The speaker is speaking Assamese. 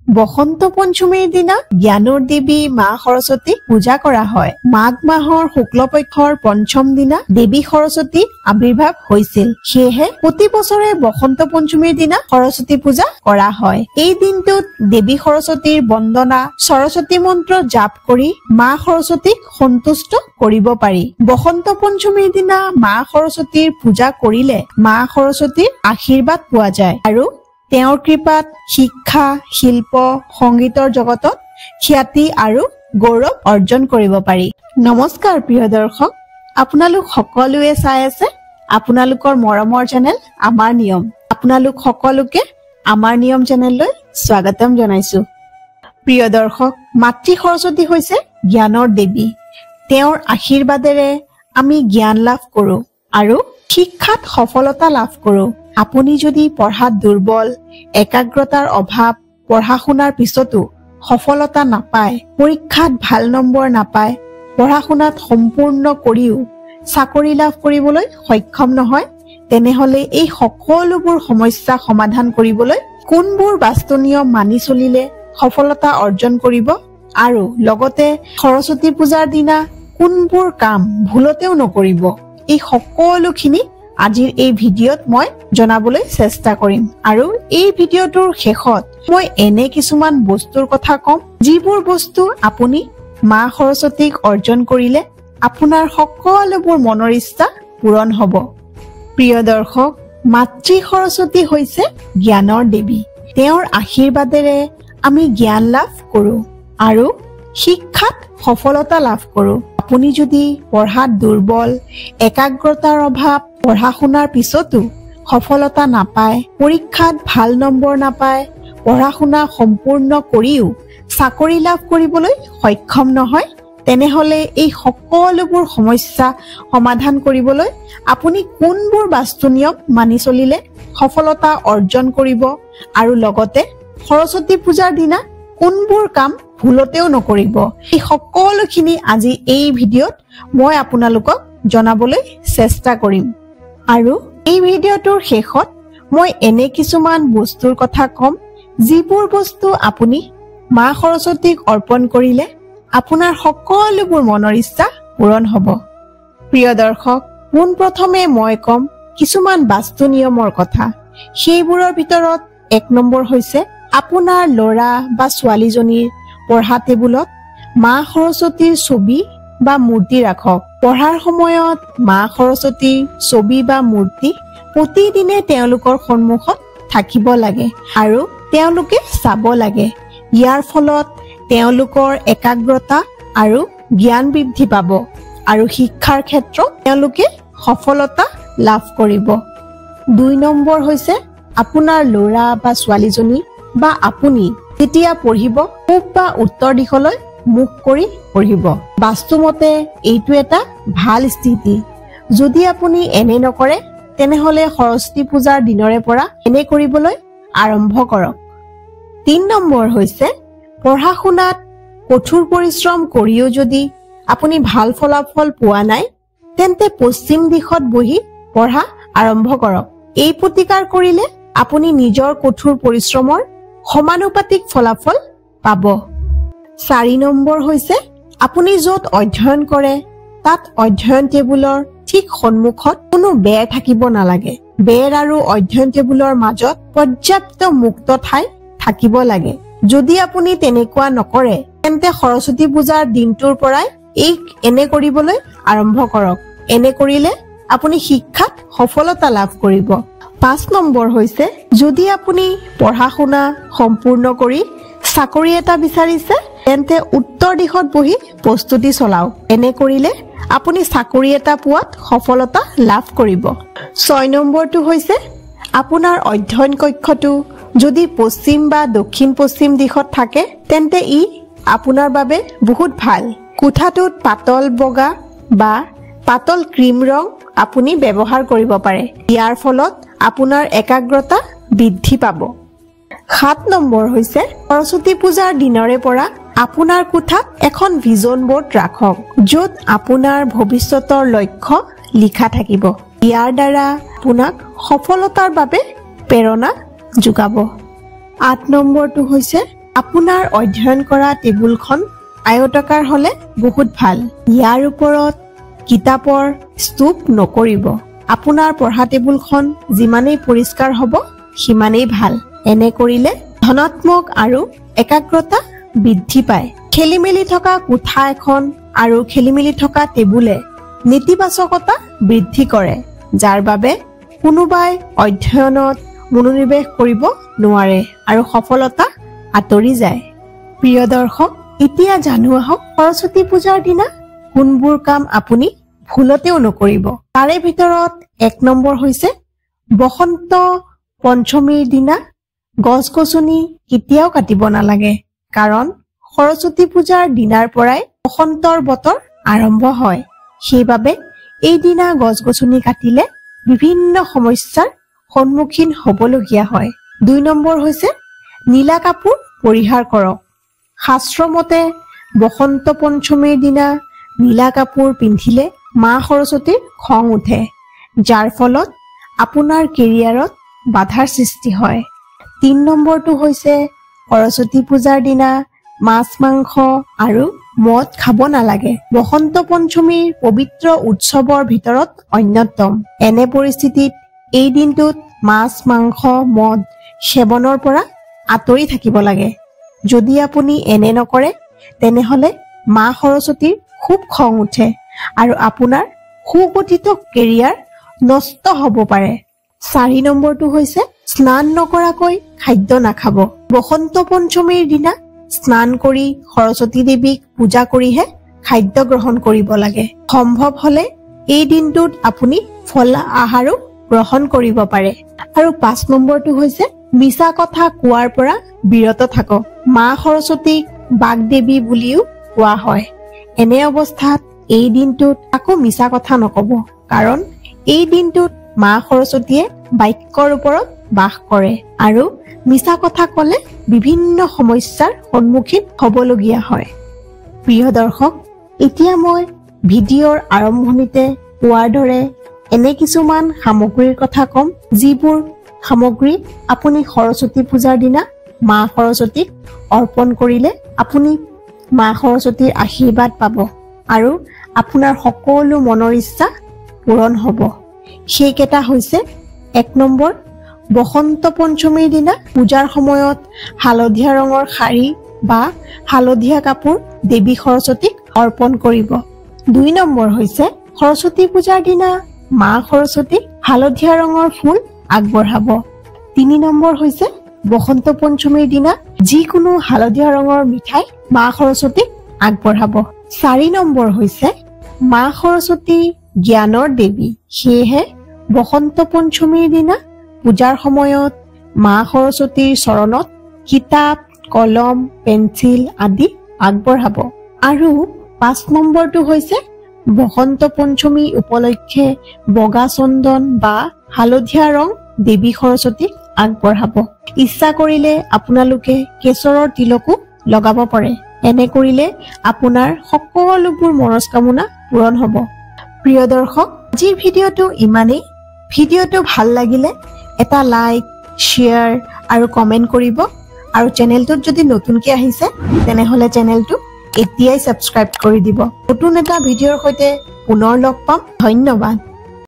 বসন্ত পঞ্চমীৰ দিনা জ্ঞানৰ দেৱী মা সৰস্বতীক পূজা কৰা হয়। মাঘ মাহৰ শুক্লপক্ষৰ পঞ্চম দিনা দেৱী সৰস্বতী আবিৰ্ভাৱ হৈছিল। সেয়েহে প্ৰতি বছৰে বসন্ত পঞ্চমীৰ দিনা সৰস্বতী পূজা কৰা হয়। এই দিনটোত দেৱী সৰস্বতীৰ বন্দনা, সৰস্বতী মন্ত্ৰ জাপ কৰি মা সৰস্বতীক সন্তুষ্ট কৰিব পাৰি। বসন্ত পঞ্চমীৰ দিনা মা সৰস্বতীৰ পূজা কৰিলে মা সৰস্বতীৰ আশীৰ্বাদ পোৱা যায় আৰু তেওঁৰ কৃপাত শিক্ষা, শিল্প, সংগীতৰ জগতত খ্যাতি আৰু গৌৰৱ অৰ্জন কৰিব পাৰি। নমস্কাৰ প্ৰিয় দৰ্শক, আপোনালোক সকলোৱে চাই আছে আপোনালোকৰ মৰমৰ চেনেল আমাৰ নিয়ম। আপোনালোক সকলোকে আমাৰ নিয়ম চেনেললৈ স্বাগতম জনাইছো। প্ৰিয় দৰ্শক, মাতৃ সৰস্বতী হৈছে জ্ঞানৰ দেৱী। তেওঁৰ আশীৰ্বাদেৰে আমি জ্ঞান লাভ কৰো আৰু শিক্ষাত সফলতা লাভ কৰো। আপুনি যদি পঢ়াত দুৰ্বল, একাগ্ৰতাৰ অভাৱ, পঢ়া শুনাৰ পিছতো সফলতা নাপায়, পৰীক্ষাত ভাল নম্বৰ নাপায়, পঢ়া শুনাত সম্পূৰ্ণ কৰিও চাকৰি লাভ কৰিবলৈ সক্ষম নহয়, তেনেহলে এই সকলোবোৰ সমস্যা সমাধান কৰিবলৈ কোনবোৰ বাস্তু নিয়ম মানি চলিলে সফলতা অৰ্জন কৰিব আৰু লগতে সৰস্বতী পূজাৰ দিনা কোনবোৰ কাম ভুলতেও নকৰিব, এই সকলোখিনি আজিৰ এই ভিডিঅ'ত মই জনাবলৈ চেষ্টা কৰিম। আৰু এই ভিডিঅ'টোৰ শেষত মই এনে কিছুমান বস্তুৰ কথা কম, যিবোৰ বস্তু আপুনি মা সৰস্বতীক অৰ্জন কৰিলে আপোনাৰ সকলোবোৰ মনৰ ইচ্ছা পূৰণ হ'ব। প্ৰিয় দৰ্শক, মাতৃ সৰস্বতী হৈছে জ্ঞানৰ দেৱী। তেওঁৰ আশীৰ্বাদেৰে আমি জ্ঞান লাভ কৰো আৰু শিক্ষাত সফলতা লাভ কৰো। আপুনি যদি পঢ়াত দুৰ্বল, একাগ্ৰতাৰ অভাৱ, পঢ়া শুনাৰ পিছতো সফলতা নাপায়, পৰীক্ষাত ভাল নম্বৰ নাপায়, পঢ়া শুনা সম্পূৰ্ণ কৰিও চাকৰি লাভ কৰিবলৈ সক্ষম নহয়, তেনেহলে এই সকলোবোৰ সমস্যা সমাধান কৰিবলৈ আপুনি কোনবোৰ বাস্তু নিয়ম মানি চলিলে সফলতা অৰ্জন কৰিব আৰু লগতে সৰস্বতী পূজাৰ দিনা কোনবোৰ কাম ভুলতেও নকৰিব, এই সকলোখিনি আজি এই ভিডিঅ'ত মই আপোনালোকক জনাবলৈ চেষ্টা কৰিম। আৰু এই ভিডিঅ'টোৰ শেষত মই এনে কিছুমান বস্তুৰ কথা কম, যিবোৰ বস্তু আপুনি মা সৰস্বতীক অৰ্পণ কৰিলে আপোনাৰ সকলোবোৰ মনৰ ইচ্ছা পূৰণ হ'ব। প্ৰিয় দৰ্শক, পোনপ্ৰথমে মই কম কিছুমান বাস্তু নিয়মৰ কথা। সেইবোৰৰ ভিতৰত 1 নম্বৰ হৈছে আপোনাৰ ল'ৰা বা ছোৱালীজনীৰ পঢ়া টেবুলত মা সৰস্বতীৰ ছবি বা মূৰ্তি ৰাখক। পঢ়াৰ সময়ত মা সৰস্বতীৰ ছবি বা মূৰ্তি প্ৰতিদিনে তেওঁলোকৰ সন্মুখত থাকিব লাগে আৰু তেওঁলোকে চাব লাগে। ইয়াৰ ফলত তেওঁলোকৰ একাগ্ৰতা আৰু জ্ঞান বৃদ্ধি পাব আৰু শিক্ষাৰ ক্ষেত্ৰত তেওঁলোকে সফলতা লাভ কৰিব। 2 নম্বৰ হৈছে আপোনাৰ ল'ৰা বা ছোৱালীজনী বা আপুনি যেতিয়া পঢ়িব পূব বা উত্তৰ দিশলৈ মুখ কৰি পঢ়িব। বাস্তুমতে এইটো এটা ভাল স্থিতি। যদি আপুনি এনে নকৰে তেনেহলে সৰস্বতী পূজাৰ দিনৰে পৰা এনে কৰিবলৈ আৰম্ভ কৰক। 3 নম্বৰ হৈছে পঢ়া শুনাত কঠোৰ পৰিশ্ৰম কৰিও যদি আপুনি ভাল ফলাফল পোৱা নাই, তেন্তে পশ্চিম দিশত বহি পঢ়া আৰম্ভ কৰক। এই প্ৰতিকাৰ কৰিলে আপুনি নিজৰ কঠোৰ পৰিশ্ৰমৰ সমানুপাতিক ফলাফল পাব। 4 নম্বৰ হৈছে আপুনি য'ত অধ্যয়ন কৰে তাত অধ্যয়ন টেবুলৰ ঠিক সন্মুখত কোনো বেৰ থাকিব নালাগে। বেৰ আৰু অধ্যয়ন টেবুলৰ মাজত পৰ্যাপ্ত মুক্ত ঠাই থাকিব লাগে। যদি আপুনি তেনেকুৱা নকৰে তেন্তে সৰস্বতী পূজাৰ দিনটোৰ পৰাই এনে কৰিবলৈ আৰম্ভ কৰক। এনে কৰিলে আপুনি শিক্ষাত সফলতা লাভ কৰিব। 5 নম্বৰ হৈছে যদি আপুনি পঢ়া শুনা সম্পূৰ্ণ কৰি চাকৰি এটা বিচাৰিছে তেন্তে উত্তৰ দিশত বহি প্ৰস্তুতি চলাওক। এনে কৰিলে আপুনি চাকৰি এটা পোৱাত সফলতা লাভ কৰিব। 6 নম্বৰটো হৈছে আপোনাৰ অধ্যয়ন কক্ষটো যদি পশ্চিম বা দক্ষিণ পশ্চিম দিশত থাকে তেন্তে ই আপোনাৰ বাবে বহুত ভাল। কোঠাটোত পাতল বগা বা পাতল ক্ৰীম ৰং আপুনি ব্যৱহাৰ কৰিব পাৰে। ইয়াৰ ফলত আপোনাৰ একাগ্ৰতা বৃদ্ধি পাব। 7 নম্বৰ হৈছে সৰস্বতী পূজাৰ দিনৰে পৰা আপোনাৰ কোঠাত এখন ভিজন বোৰ্ড ৰাখক, য'ত আপোনাৰ ভৱিষ্যতৰ লক্ষ্য লিখা থাকিব। ইয়াৰ দ্বাৰা আপোনাক সফলতাৰ বাবে প্ৰেৰণা যোগাব। 8 নম্বৰটো হৈছে আপোনাৰ অধ্যয়ন কৰা টেবুলখন আয়তাকাৰ হলে বহুত ভাল। ইয়াৰ ওপৰত কিতাপৰ স্তূপ নকৰিব। আপোনাৰ পঢ়া টেবুলখন যিমানেই পৰিষ্কাৰ হ'ব সিমানেই ভাল। এনে কৰিলে ধনাত্মক আৰু একাগ্ৰতা বৃদ্ধি পায়। খেলিমেলি থকা কোঠা এখন আৰু খেলিমেলি থকা টেবুলে নেতিবাচকতা বৃদ্ধি কৰে, যাৰ বাবে কোনোবাই অধ্যয়নত মনোনিৱেশ কৰিব নোৱাৰে আৰু সফলতা আঁতৰি যায়। প্ৰিয় দৰ্শক, এতিয়া জানো আহক সৰস্বতী পূজাৰ দিনা কোনবোৰ কাম আপুনি ভুলতেও নকৰিব। তাৰে ভিতৰত 1 নম্বৰ হৈছে বসন্ত পঞ্চমীৰ দিনা গছ-গছনি কেতিয়াও কাটিব নালাগে, কাৰণ সৰস্বতী পূজাৰ দিনাৰ পৰাই বসন্তৰ বতৰ আৰম্ভ হয়। সেইবাবে এই দিনা গছ-গছনি কাটিলে বিভিন্ন সমস্যাৰ সন্মুখীন হ'বলগীয়া হয়। 2 নম্বৰ হৈছে নীলা কাপোৰ পৰিহাৰ কৰক। শাস্ত্ৰমতে বসন্ত পঞ্চমীৰ দিনা নীলা কাপোৰ পিন্ধিলে মা সৰস্বতীৰ খং উঠে, যাৰ ফলত আপোনাৰ কেৰিয়াৰত বাধাৰ সৃষ্টি হয়। 3 নম্বৰটো হৈছে সৰস্বতী পূজাৰ দিনা মাছ, মাংস আৰু মদ খাব নালাগে। বসন্ত পঞ্চমীৰ পবিত্ৰ উৎসৱৰ ভিতৰত অন্যতম। এনে পৰিস্থিতিত এই দিনটোত মাছ, মাংস, মদ সেৱনৰ পৰা আঁতৰি থাকিব লাগে। যদি আপুনি এনে নকৰে তেনেহলে মা সৰস্বতীৰ খুব খং উঠে আৰু আপোনাৰ সুগঠিত কেৰিয়াৰ নষ্ট হ'ব পাৰে। 4 নম্বৰটো হৈছে স্নান নকৰাকৈ খাদ্য নাখাব। বসন্ত পঞ্চমীৰ দিনা স্নান কৰি সৰস্বতী দেৱীক পূজা কৰিহে খাদ্য গ্ৰহণ কৰিব লাগে। সম্ভৱ হলে এই দিনটোত আপুনি ফল আহাৰো গ্ৰহণ কৰিব পাৰে। আৰু 5 নম্বৰটো হৈছে মিছা কথা কোৱাৰ পৰা বিৰত থাকক। মা সৰস্বতীক বাগদেৱী বুলিও কোৱা হয়। এনে অৱস্থাত এই দিনটোত আকৌ মিছা কথা নকব, কাৰণ এই দিনটোত মা সৰস্বতীয়ে বাক্যৰ ওপৰত বাস কৰে আৰু মিছা কথা কলে বিভিন্ন সমস্যাৰ সন্মুখীন হ'বলগীয়া হয়। প্ৰিয় দৰ্শক, এতিয়া মই ভিডিঅ'ৰ আৰম্ভণিতে কোৱাৰ দৰে এনে কিছুমান সামগ্ৰীৰ কথা ক'ম, যিবোৰ সামগ্ৰী আপুনি সৰস্বতী পূজাৰ দিনা মা সৰস্বতীক অৰ্পণ কৰিলে আপুনি মা সৰস্বতীৰ আশীৰ্বাদ পাব আৰু আপোনাৰ সকলো মনৰ ইচ্ছা পূৰণ হ'ব। সেইকেইটা হৈছে 1 নম্বৰ, বসন্ত পঞ্চমীৰ দিনা পূজাৰ সময়ত হালধীয়া ৰঙৰ শাৰী বা হালধীয়া কাপোৰ দেৱী সৰস্বতীক অৰ্পণ কৰিব। 2 নম্বৰ হৈছে সৰস্বতী পূজাৰ দিনা মা সৰস্বতীক হালধীয়া ৰঙৰ ফুল আগবঢ়াব। 3 নম্বৰ হৈছে বসন্ত পঞ্চমীৰ দিনা যিকোনো হালধীয়া ৰঙৰ মিঠাই মা সৰস্বতীক আগবঢ়াব। 4 নম্বৰ হৈছে মা সৰস্বতী জ্ঞানৰ দেৱী, সেয়েহে বসন্ত পঞ্চমীৰ দিনা পূজাৰ সময়ত মা সৰস্বতীৰ চৰণত কিতাপ, কলম, পেঞ্চিল আদি আগবঢ়াব। আৰু 5 নম্বৰটো হৈছে বসন্ত পঞ্চমী উপলক্ষে বগা চন্দন বা হালধীয়া ৰং দেৱী সৰস্বতীক আগবঢ়াব। ইচ্ছা কৰিলে আপোনালোকে কেশৰৰ তিলকো লগাব পাৰে। এনে কৰিলে আপোনাৰ সকলোবোৰ মনস্কামনা পূৰণ হ'ব। প্ৰিয় দৰ্শক, আজিৰ ভিডিঅ'টো ইমানেই। ভিডিঅ'টো ভাল লাগিলে এটা লাইক, শ্বেয়াৰ আৰু কমেণ্ট কৰিব। আৰু চেনেলটোত যদি নতুনকৈ আহিছে তেনেহলে চেনেলটো এতিয়াই ছাবস্ক্ৰাইব কৰি দিব। নতুন এটা ভিডিঅ'ৰ সৈতে পুনৰ লগ পাম। ধন্যবাদ।